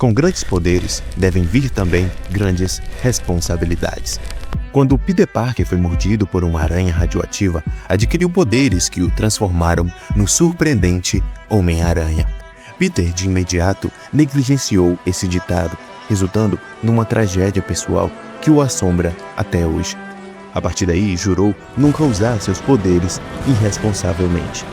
Com grandes poderes, devem vir também grandes responsabilidades. Quando Peter Parker foi mordido por uma aranha radioativa, adquiriu poderes que o transformaram no surpreendente Homem-Aranha. Peter, de imediato, negligenciou esse ditado, resultando numa tragédia pessoal que o assombra até hoje. A partir daí, jurou nunca usar seus poderes irresponsavelmente.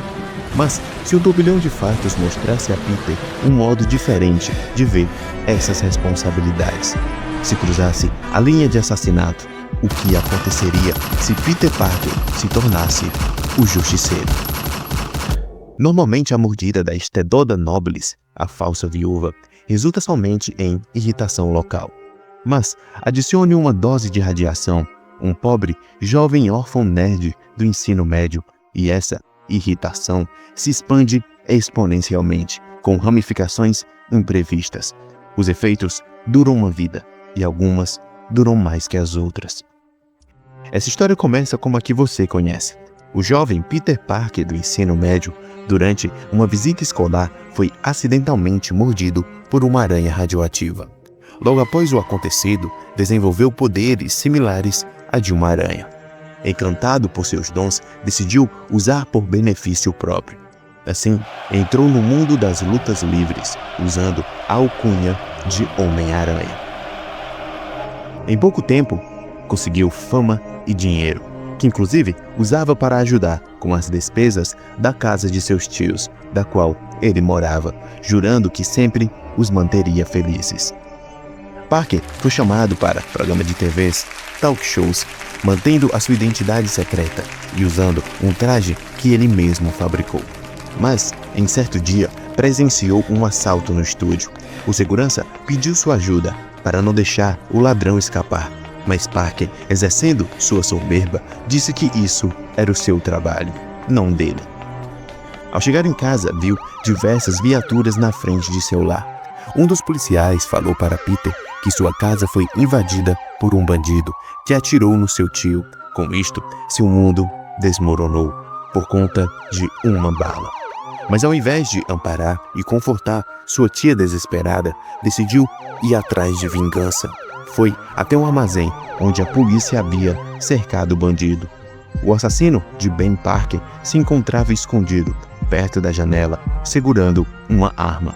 Mas, se o turbilhão de fatos mostrasse a Peter um modo diferente de ver essas responsabilidades, se cruzasse a linha de assassinato, o que aconteceria se Peter Parker se tornasse o Justiceiro? Normalmente a mordida da Stedoda nobilis, a falsa viúva, resulta somente em irritação local. Mas adicione uma dose de radiação, um pobre jovem órfão nerd do ensino médio, e essa irritação se expande exponencialmente, com ramificações imprevistas. Os efeitos duram uma vida, e algumas duram mais que as outras. Essa história começa como a que você conhece. O jovem Peter Parker do ensino médio, durante uma visita escolar, foi acidentalmente mordido por uma aranha radioativa. Logo após o acontecido, desenvolveu poderes similares a de uma aranha. Encantado por seus dons, decidiu usar por benefício próprio. Assim, entrou no mundo das lutas livres, usando a alcunha de Homem-Aranha. Em pouco tempo, conseguiu fama e dinheiro, que inclusive usava para ajudar com as despesas da casa de seus tios, da qual ele morava, jurando que sempre os manteria felizes. Parker foi chamado para programas de TVs, talk shows, mantendo a sua identidade secreta e usando um traje que ele mesmo fabricou. Mas, em certo dia, presenciou um assalto no estúdio. O segurança pediu sua ajuda para não deixar o ladrão escapar, mas Parker, exercendo sua soberba, disse que isso era o seu trabalho, não dele. Ao chegar em casa, viu diversas viaturas na frente de seu lar. Um dos policiais falou para Peter que sua casa foi invadida por um bandido que atirou no seu tio. Com isto, seu mundo desmoronou por conta de uma bala. Mas ao invés de amparar e confortar sua tia desesperada, decidiu ir atrás de vingança. Foi até um armazém onde a polícia havia cercado o bandido. O assassino de Ben Parker se encontrava escondido perto da janela, segurando uma arma.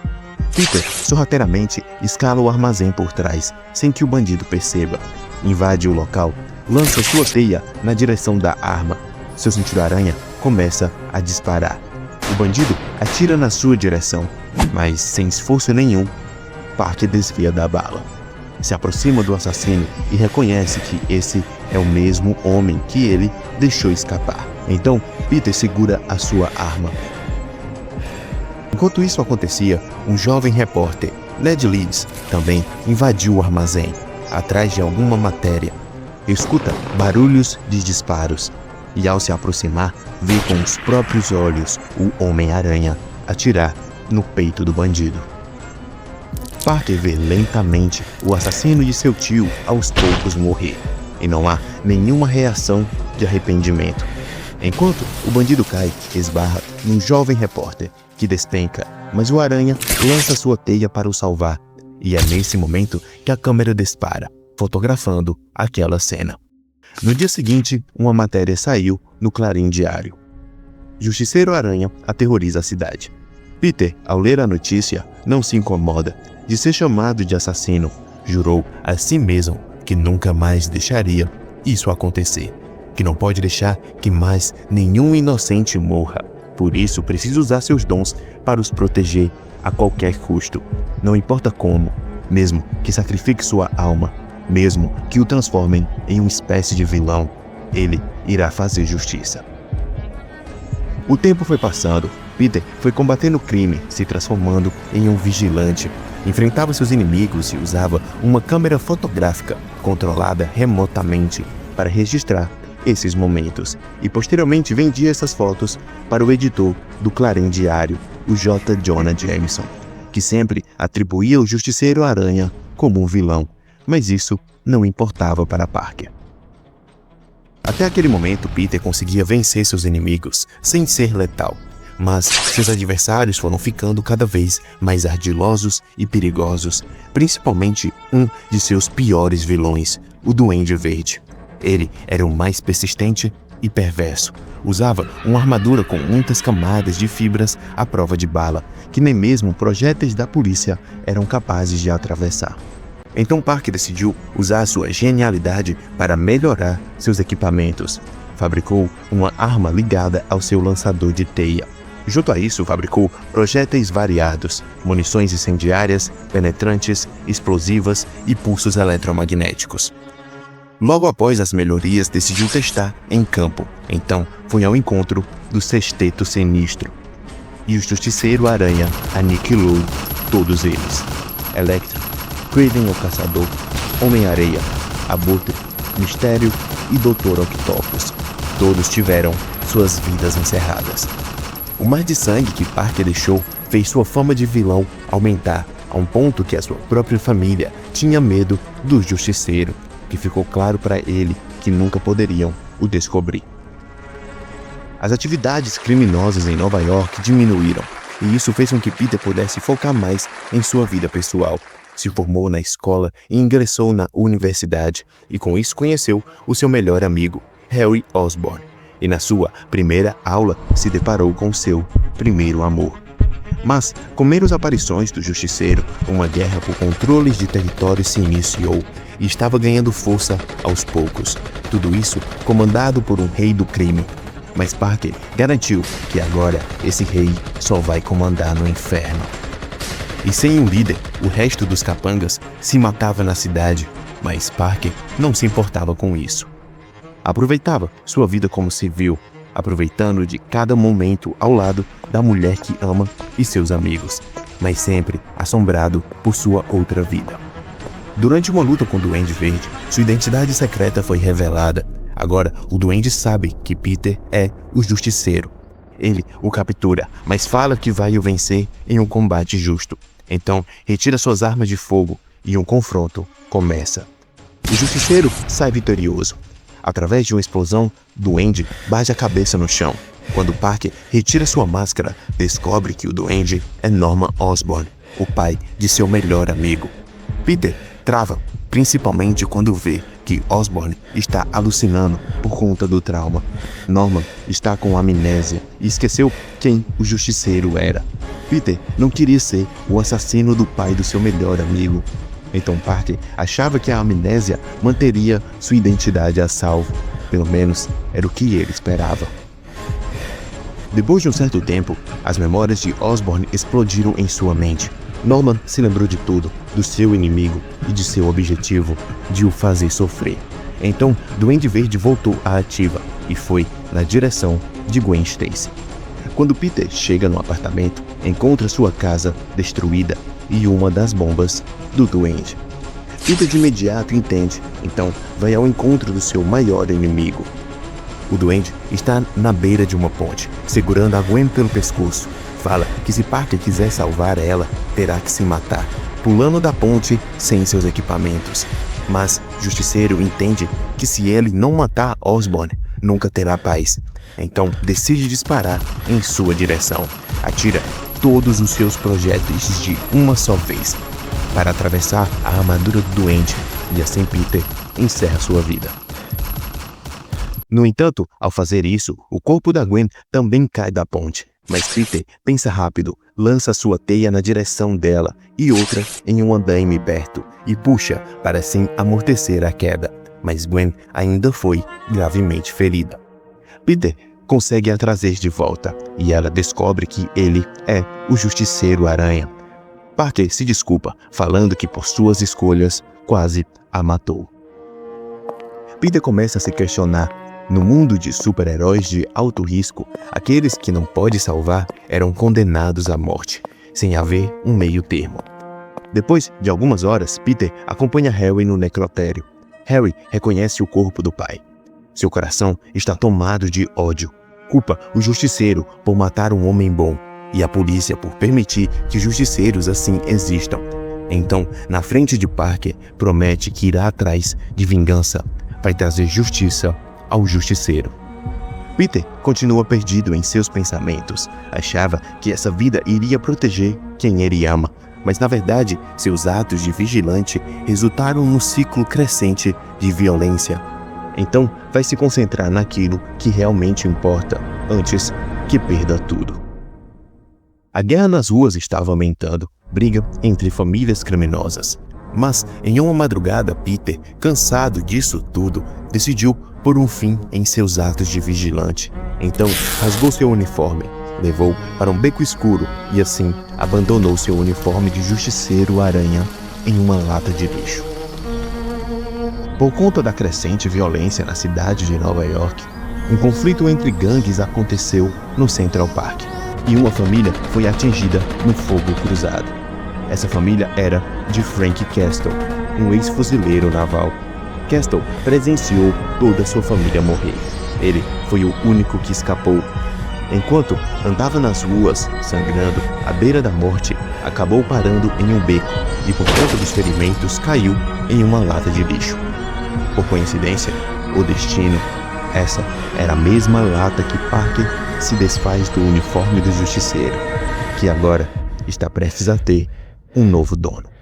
Peter sorrateiramente escala o armazém por trás, sem que o bandido perceba. Invade o local, lança sua teia na direção da arma. Seu cinturão-aranha começa a disparar. O bandido atira na sua direção, mas sem esforço nenhum, Parker desvia da bala. Se aproxima do assassino e reconhece que esse é o mesmo homem que ele deixou escapar. Então, Peter segura a sua arma. Enquanto isso acontecia, um jovem repórter, Ned Leeds, também invadiu o armazém, atrás de alguma matéria. Escuta barulhos de disparos e, ao se aproximar, vê com os próprios olhos o Homem-Aranha atirar no peito do bandido. Parker vê lentamente o assassino de seu tio aos poucos morrer, e não há nenhuma reação de arrependimento. Enquanto o bandido cai, esbarra num jovem repórter, que despenca, mas o Aranha lança sua teia para o salvar, e é nesse momento que a câmera dispara, fotografando aquela cena. No dia seguinte, uma matéria saiu no Clarim Diário. Justiceiro Aranha aterroriza a cidade. Peter, ao ler a notícia, não se incomoda de ser chamado de assassino. Jurou a si mesmo que nunca mais deixaria isso acontecer, que não pode deixar que mais nenhum inocente morra. Por isso, precisa usar seus dons para os proteger a qualquer custo. Não importa como, mesmo que sacrifique sua alma, mesmo que o transformem em uma espécie de vilão, ele irá fazer justiça. O tempo foi passando. Peter foi combatendo o crime, se transformando em um vigilante. Enfrentava seus inimigos e usava uma câmera fotográfica controlada remotamente para registrar esses momentos, e posteriormente vendia essas fotos para o editor do Clarim Diário, o J. Jonah Jameson, que sempre atribuía o Justiceiro Aranha como um vilão, mas isso não importava para Parker. Até aquele momento, Peter conseguia vencer seus inimigos sem ser letal. mas seus adversários foram ficando cada vez mais ardilosos e perigosos, principalmente um de seus piores vilões, o Duende Verde. Ele era o mais persistente e perverso. Usava uma armadura com muitas camadas de fibras à prova de bala, que nem mesmo projéteis da polícia eram capazes de atravessar. Então Parker decidiu usar sua genialidade para melhorar seus equipamentos. Fabricou uma arma ligada ao seu lançador de teia. Junto a isso, fabricou projéteis variados, munições incendiárias, penetrantes, explosivas e pulsos eletromagnéticos. Logo após as melhorias, decidiu testar em campo. Então, foi ao encontro do Sexteto Sinistro. E o Justiceiro Aranha aniquilou todos eles. Electro, Kraven o Caçador, Homem-Areia, Abutre, Mistério e Dr. Octopus. Todos tiveram suas vidas encerradas. O mar de sangue que Parker deixou fez sua fama de vilão aumentar, a um ponto que a sua própria família tinha medo do Justiceiro, que ficou claro para ele que nunca poderiam o descobrir. As atividades criminosas em Nova York diminuíram, e isso fez com que Peter pudesse focar mais em sua vida pessoal. Se formou na escola e ingressou na universidade, e com isso conheceu o seu melhor amigo, Harry Osborn, e na sua primeira aula se deparou com seu primeiro amor. Mas, com menos aparições do Justiceiro, uma guerra por controles de território se iniciou e estava ganhando força aos poucos. Tudo isso comandado por um rei do crime. Mas Parker garantiu que agora esse rei só vai comandar no inferno. E sem um líder, o resto dos capangas se matava na cidade, mas Parker não se importava com isso. Aproveitava sua vida como civil, aproveitando de cada momento ao lado da mulher que ama e seus amigos, mas sempre assombrado por sua outra vida. Durante uma luta com o Duende Verde, sua identidade secreta foi revelada. Agora, o Duende sabe que Peter é o Justiceiro. Ele o captura, mas fala que vai o vencer em um combate justo. Então, retira suas armas de fogo e um confronto começa. O Justiceiro sai vitorioso. Através de uma explosão, Duende bate a cabeça no chão. Quando Parker retira sua máscara, descobre que o Duende é Norman Osborn, o pai de seu melhor amigo. Peter trava, principalmente quando vê que Osborn está alucinando por conta do trauma. Norman está com amnésia e esqueceu quem o Justiceiro era. Peter não queria ser o assassino do pai do seu melhor amigo. Então Parker achava que a amnésia manteria sua identidade a salvo. Pelo menos era o que ele esperava. Depois de um certo tempo, as memórias de Osborn explodiram em sua mente. Norman se lembrou de tudo, do seu inimigo e de seu objetivo, de o fazer sofrer. Então, Duende Verde voltou à ativa e foi na direção de Gwen Stacy. Quando Peter chega no apartamento, encontra sua casa destruída e uma das bombas do Duende. Peter de imediato entende, então vai ao encontro do seu maior inimigo. O Duende está na beira de uma ponte, segurando a Gwen pelo pescoço. Fala que se Parker quiser salvar ela, terá que se matar, pulando da ponte sem seus equipamentos. Mas Justiceiro entende que se ele não matar Osborn, nunca terá paz. Então decide disparar em sua direção. Atira todos os seus projéteis de uma só vez, para atravessar a armadura do Duende, e assim Peter encerra sua vida. No entanto, ao fazer isso, o corpo da Gwen também cai da ponte. Mas Peter pensa rápido, lança sua teia na direção dela e outra em um andaime perto e puxa para assim amortecer a queda. Mas Gwen ainda foi gravemente ferida. Peter consegue a trazer de volta e ela descobre que ele é o Justiceiro Aranha. Parker se desculpa, falando que por suas escolhas quase a matou. Peter começa a se questionar. No mundo de super-heróis de alto risco, aqueles que não pode salvar eram condenados à morte, sem haver um meio termo. Depois de algumas horas, Peter acompanha Harry no necrotério. Harry reconhece o corpo do pai. Seu coração está tomado de ódio. Culpa o Justiceiro por matar um homem bom e a polícia por permitir que justiceiros assim existam. Então, na frente de Parker, promete que irá atrás de vingança, vai trazer justiça ao Justiceiro. Peter continua perdido em seus pensamentos. Achava que essa vida iria proteger quem ele ama, mas na verdade seus atos de vigilante resultaram num ciclo crescente de violência. Então vai se concentrar naquilo que realmente importa, antes que perda tudo. A guerra nas ruas estava aumentando, briga entre famílias criminosas. Mas, em uma madrugada, Peter, cansado disso tudo, decidiu pôr um fim em seus atos de vigilante. Então, rasgou seu uniforme, levou para um beco escuro e assim abandonou seu uniforme de justiceiro-aranha em uma lata de lixo. Por conta da crescente violência na cidade de Nova York, um conflito entre gangues aconteceu no Central Park e uma família foi atingida no fogo cruzado. Essa família era de Frank Castle, um ex-fuzileiro naval. Castle presenciou toda a sua família morrer. Ele foi o único que escapou. Enquanto andava nas ruas, sangrando, à beira da morte, acabou parando em um beco e, por conta dos ferimentos, caiu em uma lata de lixo. Por coincidência, ou destino, essa era a mesma lata que Parker se desfaz do uniforme do justiceiro, que agora está prestes a ter um novo dono.